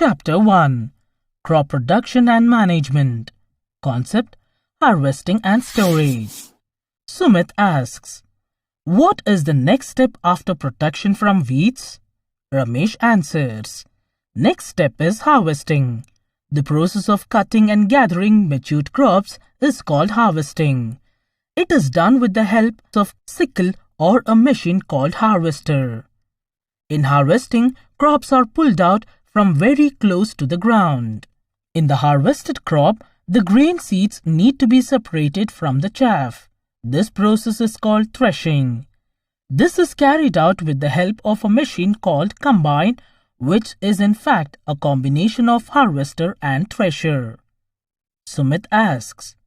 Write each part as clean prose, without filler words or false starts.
Chapter 1. Crop Production and Management. Concept: Harvesting and Storage. Sumit asks, what is the next step after production from weeds? Ramesh answers, next step is harvesting. The process of cutting and gathering matured crops is called harvesting. It is done with the help of sickle or a machine called harvester. In harvesting, crops are pulled out from very close to the ground. In the harvested crop, the grain seeds need to be separated from the chaff. This process is called threshing. This is carried out with the help of a machine called combine, which is in fact a combination of harvester and thresher. Sumit asks,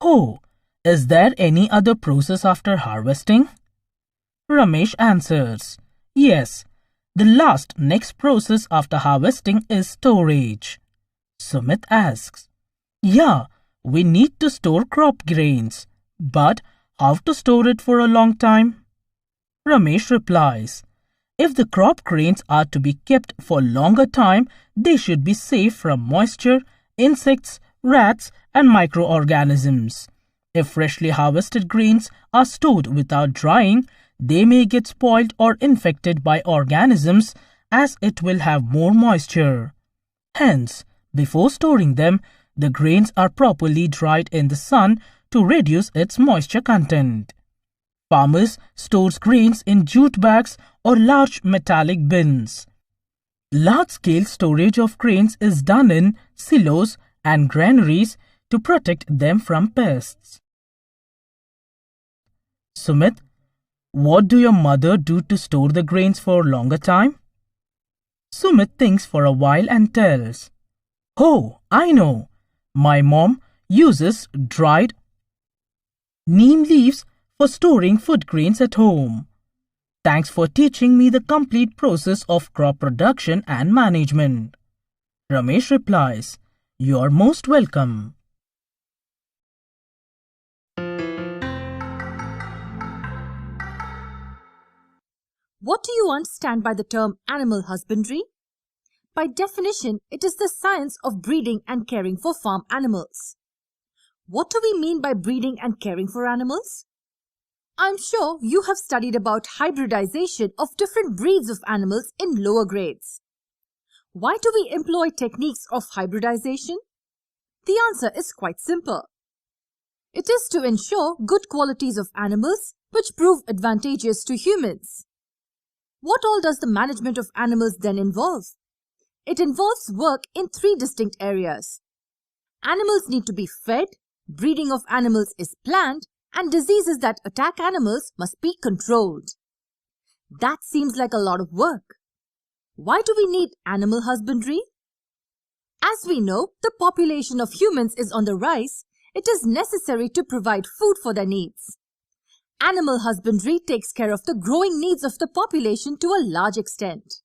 oh, is there any other process after harvesting? Ramesh answers, yes. The next process after harvesting is storage. Sumit asks, yeah, we need to store crop grains, but how to store it for a long time? Ramesh replies, if the crop grains are to be kept for longer time, they should be safe from moisture, insects, rats, and microorganisms. If freshly harvested grains are stored without drying, they may get spoiled or infected by organisms as it will have more moisture. Hence, before storing them, the grains are properly dried in the sun to reduce its moisture content. Farmers store grains in jute bags or large metallic bins. Large-scale storage of grains is done in silos and granaries to protect them from pests. Sumit, what do your mother do to store the grains for longer time? Sumit thinks for a while and tells, oh, I know. My mom uses dried neem leaves for storing food grains at home. Thanks for teaching me the complete process of crop production and management. Ramesh replies, you are most welcome. What do you understand by the term animal husbandry? By definition, it is the science of breeding and caring for farm animals. What do we mean by breeding and caring for animals? I'm sure you have studied about hybridization of different breeds of animals in lower grades. Why do we employ techniques of hybridization? The answer is quite simple. It is to ensure good qualities of animals which prove advantageous to humans. What all does the management of animals then involve? It involves work in 3 distinct areas. Animals need to be fed, breeding of animals is planned, and diseases that attack animals must be controlled. That seems like a lot of work. Why do we need animal husbandry? As we know, the population of humans is on the rise. It is necessary to provide food for their needs. Animal husbandry takes care of the growing needs of the population to a large extent.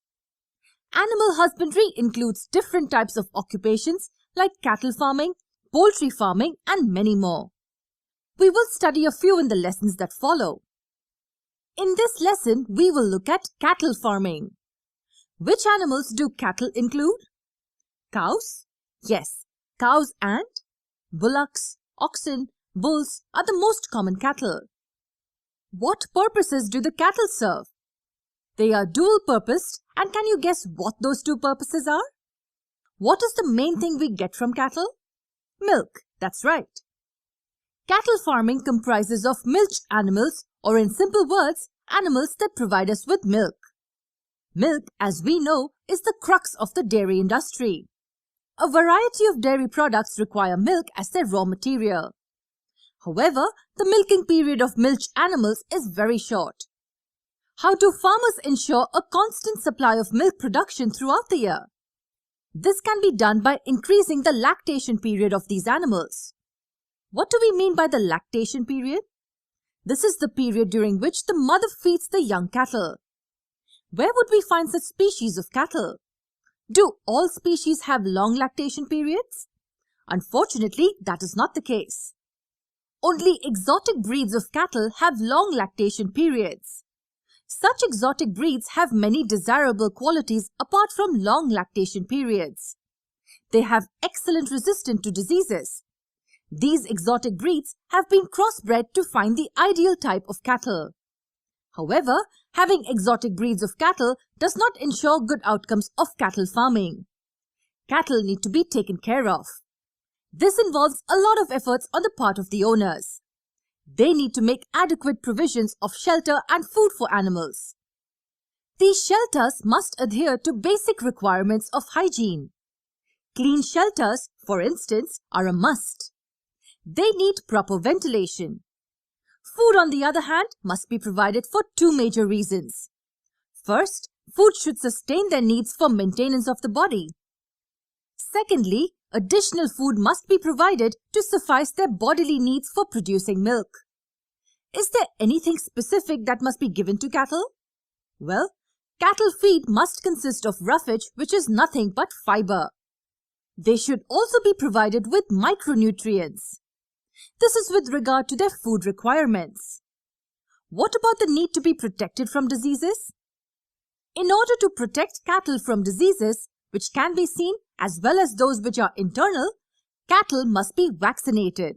Animal husbandry includes different types of occupations like cattle farming, poultry farming, and many more. We will study a few in the lessons that follow. In this lesson, we will look at cattle farming. Which animals do cattle include? Cows? Yes, cows and bullocks, oxen, bulls are the most common cattle. What purposes do the cattle serve? They are dual-purposed, and can you guess what those 2 purposes are? What is the main thing we get from cattle? Milk, that's right. Cattle farming comprises of milch animals, or in simple words, animals that provide us with milk. Milk, as we know, is the crux of the dairy industry. A variety of dairy products require milk as their raw material. However, the milking period of milch animals is very short. How do farmers ensure a constant supply of milk production throughout the year? This can be done by increasing the lactation period of these animals. What do we mean by the lactation period? This is the period during which the mother feeds the young cattle. Where would we find such species of cattle? Do all species have long lactation periods? Unfortunately, that is not the case. Only exotic breeds of cattle have long lactation periods. Such exotic breeds have many desirable qualities apart from long lactation periods. They have excellent resistance to diseases. These exotic breeds have been crossbred to find the ideal type of cattle. However, having exotic breeds of cattle does not ensure good outcomes of cattle farming. Cattle need to be taken care of. This involves a lot of efforts on the part of the owners. They need to make adequate provisions of shelter and food for animals. These shelters must adhere to basic requirements of hygiene. Clean shelters, for instance, are a must. They need proper ventilation. Food, on the other hand, must be provided for two major reasons. First, food should sustain their needs for maintenance of the body. Secondly, additional food must be provided to suffice their bodily needs for producing milk. Is there anything specific that must be given to cattle? Well, cattle feed must consist of roughage, which is nothing but fiber. They should also be provided with micronutrients. This is with regard to their food requirements. What about the need to be protected from diseases? In order to protect cattle from diseases, which can be seen as well as those which are internal, cattle must be vaccinated.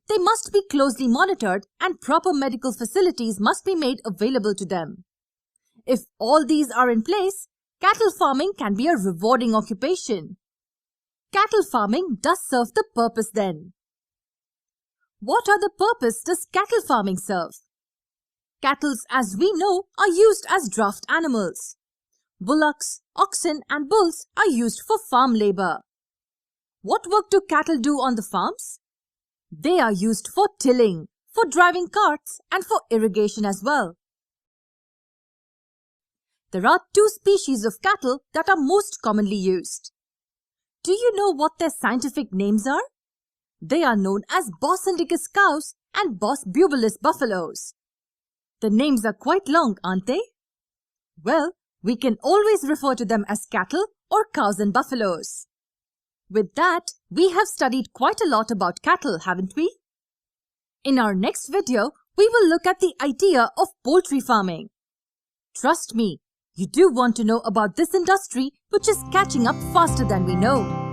They must be closely monitored and proper medical facilities must be made available to them. If all these are in place, cattle farming can be a rewarding occupation. Cattle farming does serve the purpose then. What other purpose does cattle farming serve? Cattle, as we know, are used as draft animals. Bullocks, oxen and bulls are used for farm labor. What work do cattle do on the farms? They are used for tilling, for driving carts and for irrigation as well. There are two species of cattle that are most commonly used. Do you know what their scientific names are? They are known as Bos indicus cows and Bos bubalis buffaloes. The names are quite long, aren't they? Well, we can always refer to them as cattle or cows and buffaloes. With that, we have studied quite a lot about cattle, haven't we? In our next video, we will look at the idea of poultry farming. Trust me, you do want to know about this industry which is catching up faster than we know.